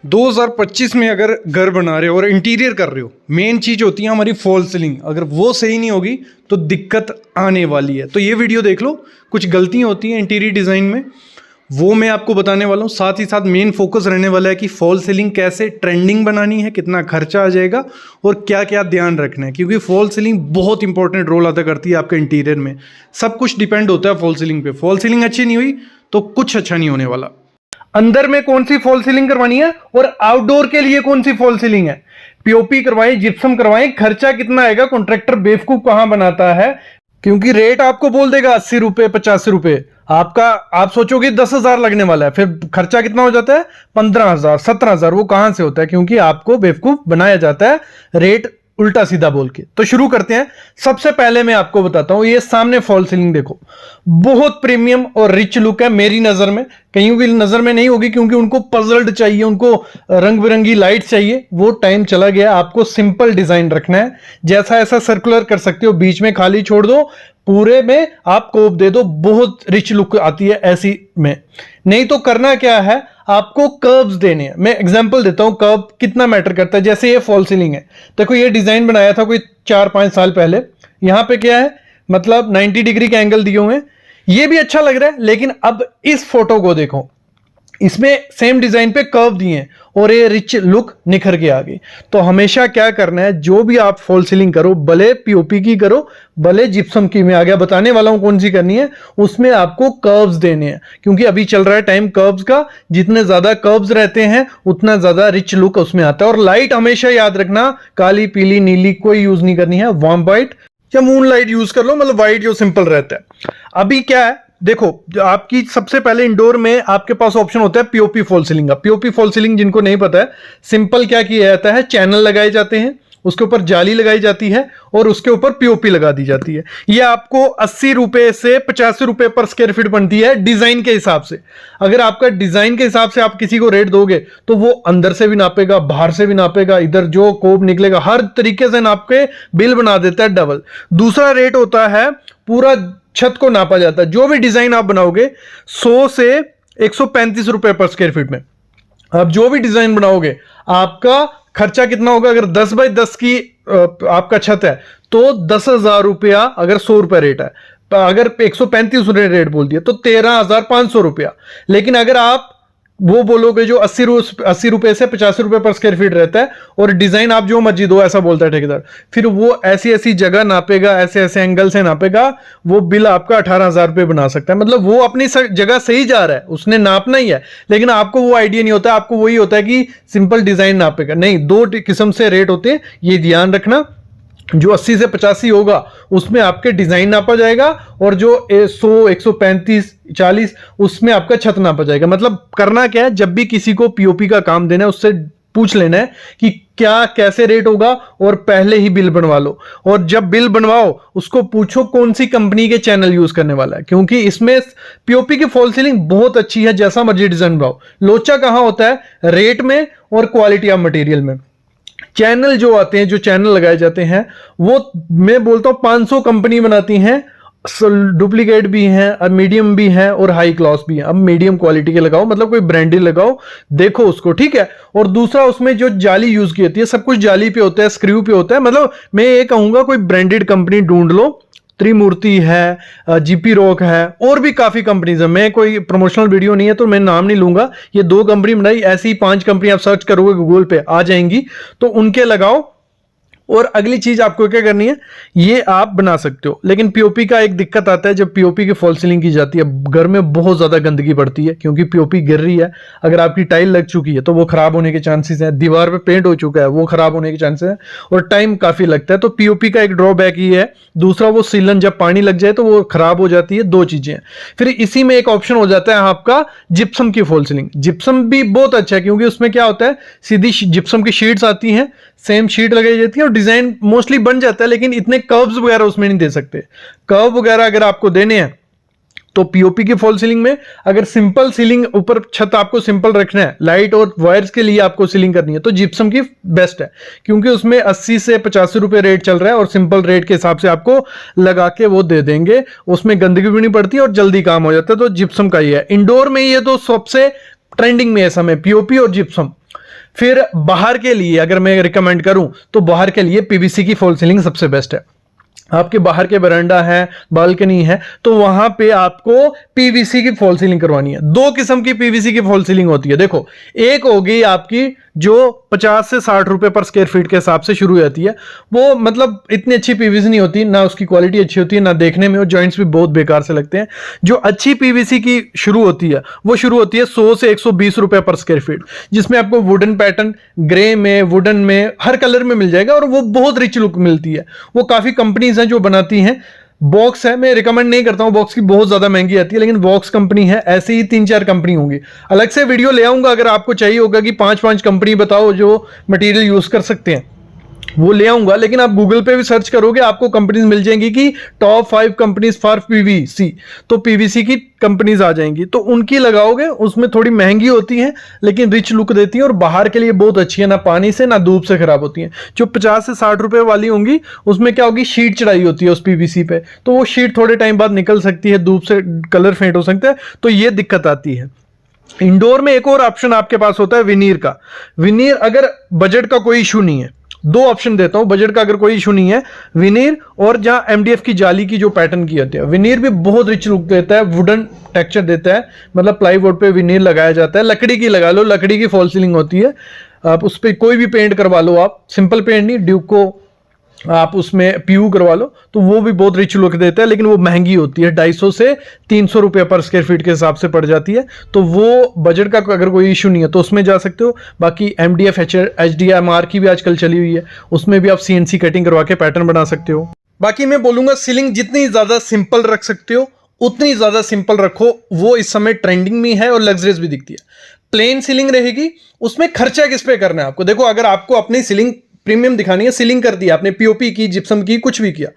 2025 में अगर घर बना रहे हो और इंटीरियर कर रहे हो, मेन चीज़ होती है हमारी फॉल सीलिंग। अगर वो सही नहीं होगी तो दिक्कत आने वाली है। तो ये वीडियो देख लो, कुछ गलतियाँ होती हैं इंटीरियर डिज़ाइन में, वो मैं आपको बताने वाला हूँ। साथ ही साथ मेन फोकस रहने वाला है कि फॉल सीलिंग कैसे ट्रेंडिंग बनानी है, कितना खर्चा आ जाएगा और क्या क्या ध्यान रखना है, क्योंकि फॉल सीलिंग बहुत इंपॉर्टेंट रोल अदा करती है आपके इंटीरियर में। सब कुछ डिपेंड होता है फॉल सीलिंग पे। फॉल सीलिंग अच्छी नहीं हुई तो कुछ अच्छा नहीं होने वाला। अंदर में कौन सी फॉल सीलिंग करवानी है और आउटडोर के लिए कौन सी फॉल सीलिंग है, पीओपी करवाएं, जिप्सम करवाएं, खर्चा कितना आएगा, कॉन्ट्रैक्टर बेवकूफ कहां बनाता है। क्योंकि रेट आपको बोल देगा 80 रुपए 85 रुपए, आप सोचोगे 10,000 लगने वाला है, फिर खर्चा कितना हो जाता है 15,000 17,000। वो कहां से होता है? क्योंकि आपको बेवकूफ बनाया जाता है रेट उल्टा सीधा बोल के। तो शुरू करते हैं। सबसे पहले मैं आपको बताता हूं, ये सामने फॉल सीलिंग देखो, बहुत प्रीमियम और रिच लुक है मेरी नजर में। कहीं की नजर में नहीं होगी क्योंकि उनको पजल्ड चाहिए, उनको रंग बिरंगी लाइट चाहिए। वो टाइम चला गया। आपको सिंपल डिजाइन रखना है, जैसा ऐसा सर्कुलर कर सकते हो, बीच में खाली छोड़ दो, पूरे में आप कोप दे दो, बहुत रिच लुक आती है ऐसी में। नहीं तो करना क्या है, आपको कर्व्स देने हैं। मैं एग्जांपल देता हूं, कर्व कितना मैटर करता है। जैसे ये फॉल सीलिंग है, देखो ये डिजाइन बनाया था कोई 4-5 साल पहले। यहां पे क्या है, मतलब 90 डिग्री के एंगल दिए हुए हैं, ये भी अच्छा लग रहा है। लेकिन अब इस फोटो को देखो, इसमें सेम डिजाइन पे कर्व दिए हैं और ये रिच लुक निखर के आ गई। तो हमेशा क्या करना है, जो भी आप फॉल सीलिंग करो, भले पीओपी की करो, भले जिप्सम की, मैं आगे बताने वाला हूं कौन सी करनी है, उसमें आपको कर्व्स देने हैं। क्योंकि अभी चल रहा है टाइम कर्व्स का, जितने ज्यादा कर्व्स रहते हैं उतना ज्यादा रिच लुक उसमें आता है। और लाइट हमेशा याद रखना, काली पीली नीली कोई यूज नहीं करनी है, वार्म वाइट या मून लाइट यूज कर लो, मतलब वाइट जो सिंपल रहता है। अभी क्या है देखो, आपकी सबसे पहले इंडोर में आपके पास ऑप्शन होता है पीओपी फॉल सीलिंग का। पीओपी फॉल सीलिंग जिनको नहीं पता है, सिंपल क्या किया जाता है, चैनल लगाए जाते हैं, उसके ऊपर जाली लगाई जाती है और उसके ऊपर पीओपी लगा दी जाती है। ये आपको 80 रुपए से 85 रुपए पर स्क्वायर फीट बनती है डिजाइन के हिसाब से। अगर आपका डिजाइन के हिसाब से आप किसी को रेट दोगे तो वो अंदर से भी नापेगा, बाहर से भी नापेगा, इधर जो कोप निकलेगा हर तरीके से नाप के बिल बना देता है डबल। दूसरा रेट होता है, पूरा छत को नापा जाता है। जो भी डिजाइन आप बनाओगे 100 से 135 रुपए पर स्क्वायर फीट में। अब जो भी डिजाइन बनाओगे आपका खर्चा कितना होगा, अगर 10 बाई 10 की आपका छत है तो 10,000 रुपया, अगर 100 रुपया रेट है, अगर 135 रेट बोल दिया तो 13,500 रुपया। लेकिन अगर आप वो बोलोगे जो 80 रुपए से 85 रुपए पर स्क्वायर फीट रहता है और डिजाइन आप जो मर्जी दो, ऐसा बोलता है ठेकेदार, फिर वो ऐसी ऐसी जगह नापेगा, ऐसे ऐसे एंगल से नापेगा, वो बिल आपका 18,000 रुपये बना सकता है। मतलब वो अपनी जगह सही जा रहा है, उसने नापना ही है, लेकिन आपको वो आइडिया नहीं होता। आपको वही होता है कि सिंपल डिजाइन नापेगा। नहीं, दो किस्म से रेट होते हैं, ये ध्यान रखना। जो 80 से 85 होगा उसमें आपके डिजाइन नापा जाएगा और जो 100 135 40 उसमें आपका छत नापा जाएगा। मतलब करना क्या है, जब भी किसी को पीओपी का काम देना है उससे पूछ लेना है कि क्या कैसे रेट होगा और पहले ही बिल बनवा लो। और जब बिल बनवाओ उसको पूछो कौन सी कंपनी के चैनल यूज करने वाला है, क्योंकि इसमें पीओपी की फॉल सीलिंग बहुत अच्छी है, जैसा मर्जी डिजाइन बनाओ। लोचा कहां होता है, रेट में और क्वालिटी ऑफ मटेरियल में। चैनल जो आते हैं, जो चैनल लगाए जाते हैं, वो मैं बोलता हूं 500 कंपनी बनाती हैं, डुप्लीकेट भी हैं और मीडियम भी हैं और हाई क्लास भी हैं। अब मीडियम क्वालिटी के लगाओ, मतलब कोई ब्रांडेड लगाओ, देखो उसको, ठीक है। और दूसरा, उसमें जो जाली यूज की होती है, सब कुछ जाली पे होता है, स्क्रू पे होता है। मतलब मैं ये कहूंगा कोई ब्रांडेड कंपनी ढूंढ लो, त्रिमूर्ति है, जीपी रॉक है, और भी काफी कंपनीज है। मैं कोई प्रमोशनल वीडियो नहीं है तो मैं नाम नहीं लूंगा। ये 2 कंपनी बनाई, ऐसी 5 कंपनी आप सर्च करोगे गूगल पे आ जाएंगी, तो उनके लगाओ। और अगली चीज आपको क्या करनी है, ये आप बना सकते हो। लेकिन पीओपी का एक दिक्कत आता है, जब पीओपी की फॉल सीलिंग की जाती है, घर में बहुत ज्यादा गंदगी पड़ती है, क्योंकि पीओपी गिर रही है। अगर आपकी टाइल लग चुकी है तो वो खराब होने के चांसेस हैं, दीवार पे पेंट हो चुका है वो खराब होने के चांसेस हैं, और टाइम काफी लगता है। तो पीओपी का एक ड्रॉबैक ही है। दूसरा, वो सीलन जब पानी लग जाए तो वो खराब हो जाती है। 2 चीजें हैं। फिर इसी में एक ऑप्शन हो जाता है आपका जिप्सम की फॉल सीलिंग। जिप्सम भी बहुत अच्छा है, क्योंकि उसमें क्या होता है, सीधी जिप्सम की शीट्स आती हैं, सेम शीट लगाई जाती है और डिजाइन मोस्टली बन जाता है। लेकिन इतने कर्व्स वगैरह उसमें नहीं दे सकते। कर्व वगैरह अगर आपको देने हैं तो पीओपी की फॉल सीलिंग में, अगर सिंपल सीलिंग, ऊपर छत आपको सिंपल रखना है, लाइट और वायर्स के लिए आपको सीलिंग करनी है, तो जिप्सम की बेस्ट है। क्योंकि उसमें 80 से 85 रुपए रेट चल रहा है और सिंपल रेट के हिसाब से आपको लगा के वो दे देंगे। उसमें गंदगी भी नहीं पड़ती और जल्दी काम हो जाता है। तो जिप्सम का ही है। इंडोर में ये तो सबसे ट्रेंडिंग में है समय, पीओपी और जिप्सम। फिर बाहर के लिए अगर मैं रिकमेंड करूं तो बाहर के लिए पीवीसी की फॉल सीलिंग सबसे बेस्ट है। आपके बाहर के बरांडा है, बालकनी है, तो वहां पे आपको पीवीसी की फॉल सीलिंग करवानी है। दो किस्म की पीवीसी की फॉल सीलिंग होती है। देखो, एक होगी आपकी जो 50 से 60 रुपए पर स्क्वायर फीट के हिसाब से शुरू होती है। वो मतलब इतनी अच्छी पीवीसी नहीं होती, ना उसकी क्वालिटी अच्छी होती है, ना देखने में, वो जॉइंट्स भी बहुत बेकार से लगते हैं। जो अच्छी पीवीसी की शुरू होती है वो शुरू होती है 100 से 120 रुपए पर स्क्वायर फीट, जिसमें आपको वुडन पैटर्न, ग्रे में, वुडन में, हर कलर में मिल जाएगा और वो बहुत रिच लुक मिलती है। वो काफी कंपनीज हैं जो बनाती हैं। बॉक्स है, मैं रिकमेंड नहीं करता हूं, बॉक्स की बहुत ज्यादा महंगी आती है, लेकिन बॉक्स कंपनी है, ऐसे ही 3-4 कंपनी होंगी। अलग से वीडियो ले आऊंगा अगर आपको चाहिए होगा कि 5-5 कंपनी बताओ जो मटेरियल यूज कर सकते हैं, वो ले आऊंगा। लेकिन आप गूगल पे भी सर्च करोगे आपको कंपनीज मिल जाएंगी कि टॉप 5 कंपनीज फॉर पीवीसी, तो पीवीसी की कंपनीज आ जाएंगी, तो उनकी लगाओगे। उसमें थोड़ी महंगी होती है लेकिन रिच लुक देती है और बाहर के लिए बहुत अच्छी है, ना पानी से ना धूप से खराब होती है। जो 50 से 60 रुपए वाली होंगी उसमें क्या होगी, शीट चढ़ाई होती है उस पीवीसी पे, तो वो शीट थोड़े टाइम बाद निकल सकती है, धूप से कलर फेंट हो सकता है, तो ये दिक्कत आती है। इंडोर में एक और ऑप्शन आपके पास होता है विनीर का। विनीर अगर बजट का कोई इशू नहीं है, दो ऑप्शन देता हूं, बजट का अगर कोई इशू नहीं है, विनीर और जहां एमडीएफ की जाली की जो पैटर्न की होती है। विनीर भी बहुत रिच लुक देता है, वुडन टेक्सचर देता है, मतलब प्लाईवुड पे विनीर लगाया जाता है। लकड़ी की लगा लो, लकड़ी की फॉल सीलिंग होती है, आप उस पर कोई भी पेंट करवा लो, आप सिंपल पेंट नहीं, ड्यूको आप उसमें पीयू करवा लो, तो वो भी बहुत रिच लुक देता है, लेकिन वो महंगी होती है, 250 से 300 रुपये पर स्क्वायर फीट के हिसाब से पड़ जाती है। तो वो बजट का अगर कोई इशू नहीं है तो उसमें जा सकते हो। बाकी एमडीएफ एचडीएमआर की भी आजकल चली हुई है, उसमें भी आप सीएनसी कटिंग करवा के पैटर्न बना सकते हो। बाकी मैं बोलूंगा सीलिंग जितनी ज्यादा सिंपल रख सकते हो उतनी ज्यादा सिंपल रखो, वो इस समय ट्रेंडिंग में है और लग्जरियस भी दिखती है। प्लेन सीलिंग रहेगी, उसमें खर्चा किस पे करना है आपको। देखो, अगर आपको अपनी सीलिंग प्रीमियम दिखानी है, सीलिंग कर दी आपने, पीओपी की, जिप्सम की, कुछ भी किया,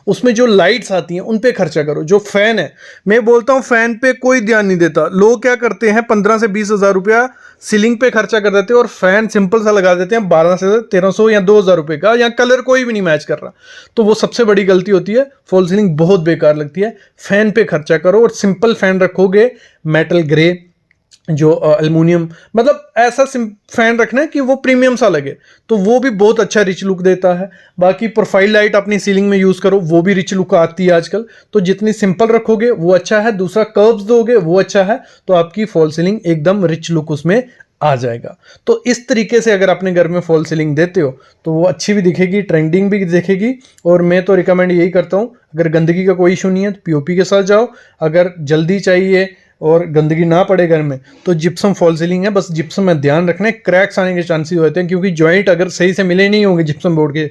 उसमें जो लाइट्स आती हैं उन पे खर्चा करो। जो फैन है, मैं बोलता हूं फैन पे कोई ध्यान नहीं देता। लोग क्या करते हैं, 15 से 20 हजार रुपया सीलिंग पे खर्चा कर देते हैं और फैन सिंपल सा लगा देते हैं 12 से 1300 या 2000 रुपए का, या कलर कोई भी नहीं मैच कर रहा। तो वो सबसे बड़ी गलती होती है, फॉल सीलिंग बहुत बेकार लगती है। फैन पे खर्चा करो और सिंपल फैन रखोगे, मेटल ग्रे, जो एल्युमिनियम, मतलब ऐसा फैन रखना है कि वो प्रीमियम सा लगे, तो वो भी बहुत अच्छा रिच लुक देता है। बाकी प्रोफाइल लाइट अपनी सीलिंग में यूज करो, वो भी रिच लुक आती है आजकल। तो जितनी सिंपल रखोगे वो अच्छा है, दूसरा कर्व्स दोगे वो अच्छा है, तो आपकी फॉल सीलिंग एकदम रिच लुक उसमें आ जाएगा। तो इस तरीके से अगर अपने घर में फॉल सीलिंग देते हो तो वो अच्छी भी दिखेगी, ट्रेंडिंग भी दिखेगी। और मैं तो रिकमेंड यही करता हूँ, अगर गंदगी का कोई इशू नहीं है तो पीओपी के साथ जाओ। अगर जल्दी चाहिए और गंदगी ना पड़े घर में तो जिप्सम फॉल सीलिंग है। बस जिप्सम में ध्यान रखना है, क्रैक्स आने के चांसेस होते हैं, क्योंकि जॉइंट अगर सही से मिले नहीं होंगे जिप्सम बोर्ड के,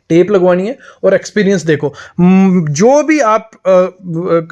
टेप लगवानी है। और एक्सपीरियंस देखो, जो भी आप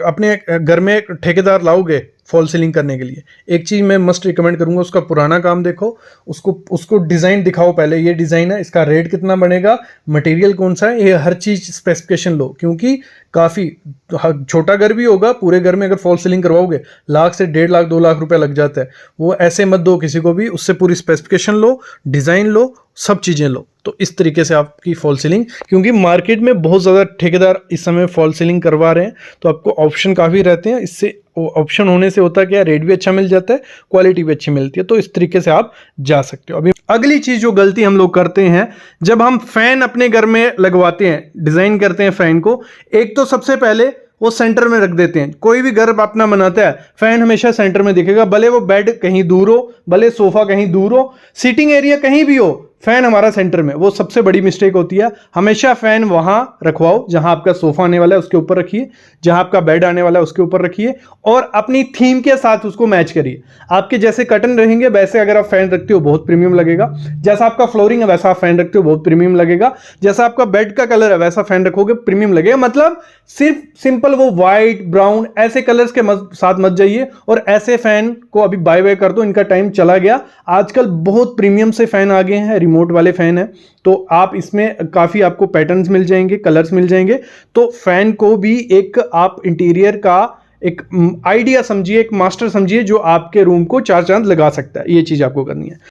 अपने घर में ठेकेदार लाओगे फॉल सीलिंग करने के लिए, एक चीज़ मैं मस्ट रिकमेंड करूंगा, उसका पुराना काम देखो, उसको डिज़ाइन दिखाओ पहले, ये डिज़ाइन है, इसका रेट कितना बनेगा, मटेरियल कौन सा है, ये हर चीज़ स्पेसिफिकेशन लो। क्योंकि काफ़ी छोटा घर भी होगा, पूरे घर में अगर फॉल सीलिंग करवाओगे 1 से 1.5 लाख 2 लाख रुपए लग जाता है। वो ऐसे मत दो किसी को भी, उससे पूरी स्पेसिफिकेशन लो, डिज़ाइन लो, सब चीज़ें लो। तो इस तरीके से आपकी फॉल सीलिंग, क्योंकि मार्केट में बहुत ज़्यादा ठेकेदार इस समय फॉल सीलिंग करवा रहे हैं, तो आपको ऑप्शन काफ़ी रहते हैं। इससे ऑप्शन होने से होता है क्या, रेट भी अच्छा मिल जाता है, क्वालिटी भी अच्छी मिलती है। तो इस तरीके से आप जा सकते हो। अभी अगली चीज़ जो गलती हम लोग करते हैं, जब हम फैन अपने घर में लगवाते हैं, डिज़ाइन करते हैं फैन को, एक तो सबसे पहले वो सेंटर में रख देते हैं। कोई भी घर अपना बनाता है, फैन हमेशा सेंटर में दिखेगा, भले वो बेड कहीं दूर हो, भले सोफा कहीं दूर हो, सीटिंग एरिया कहीं भी हो, फैन हमारा सेंटर में। वो सबसे बड़ी मिस्टेक होती है। हमेशा फैन वहां रखवाओ जहां आपका सोफा आने वाला है उसके ऊपर रखिए, जहां आपका बेड आने वाला है उसके ऊपर रखिए, और अपनी थीम के साथ उसको मैच करिए। आपके जैसे कर्टन रहेंगे वैसे अगर आप फैन रखते हो बहुत प्रीमियम लगेगा, जैसा आपका फ्लोरिंग है वैसा आप फैन रखते हो बहुत प्रीमियम लगेगा, जैसा आपका बेड का कलर है वैसा फैन रखोगे प्रीमियम लगेगा। मतलब सिर्फ सिंपल वो व्हाइट ब्राउन ऐसे कलर्स के साथ मत जाइए, और ऐसे फैन को अभी बाय बाय कर दो, इनका टाइम चला गया। आजकल बहुत प्रीमियम से फैन आ गए हैं, रिमोट वाले फैन है, तो आप इसमें काफी आपको पैटर्न्स मिल जाएंगे, कलर्स मिल जाएंगे। तो फैन को भी एक आप इंटीरियर का एक आइडिया समझिए, एक मास्टर समझिए, जो आपके रूम को 4 चांद लगा सकता है। ये चीज आपको करनी है।